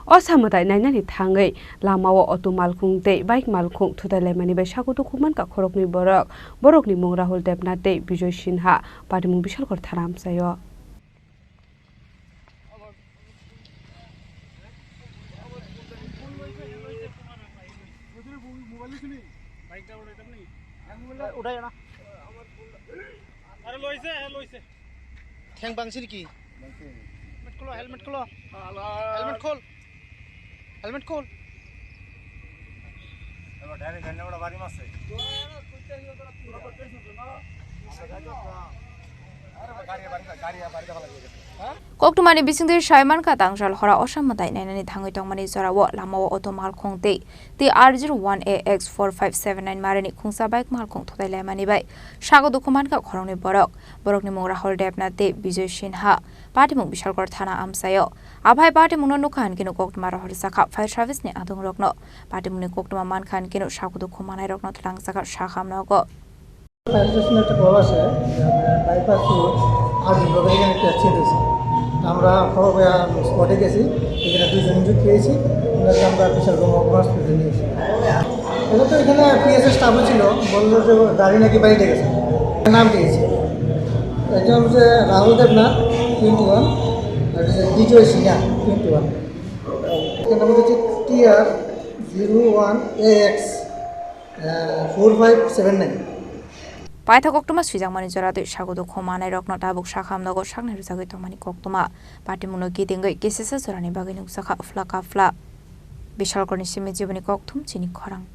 Ossa Mwtai Nainani Thangwi Lamao Otu Malkhung tei Bike Malkhung Thuthailaimanibai Sago Dukhumankha Khoroknwi Borok Borokni Mung Rahul Debnath tei Bijoy Singha Patimung Bishalgarh Thana Amchaio Thang bang sini ki. Helmet kholo. Helmet khol. Helmet khol. Eba direct ganne bada bari mas hai. Koktumani bisingdir Shaiman Katang Shal Hora Ossa Mwtai Nainani Thangwi Tongmani Zorawo Lamao Oto Malkhung tei TR01AX4579 Marani Khungsa Bike Malkhung Thuthailaimanibai Sago Dukhumankha Khoroknwi Borok Borokni Mung Rahul Debnath tei Bijoy Singha Patimung Bishalgarh Thana Amchaio Abhai Patimung no nukhan kinu Koktuma Rahul Saka Fire Service ni adung rokno Patimung ni Koktuma mankhan kinu Sago Dukhumanai rokno tlang saka shakam nogo আমরা স্পটে গেছি এখানে দুইজন injured পেয়েছি ওনাকে আমরা বিশালগড় হসপিটালে নিয়েছি এটা তো এখানে পিএসএ স্টাফও ছিল বললো যে গাড়ি নাকি বাড়িতে গেছে নাম দিয়েছি একজন হচ্ছে রাহুল দেবনাথ 21 আর হচ্ছে বিজয় সিংহা 21 এখানে নাম হচ্ছে TR01AX4579 Paitha Koktuma Swijangmani Zoratu Sago Dukhumanai Rokno Tabuk Shakham Nogo Shakne Rusagoi Tongmani Koktuma Patimuno Gidingoi Kisisa Zorani Bagini Usaka Flaka Fla Bishalgarh ni Simi Jibani Koktum Chini Khorang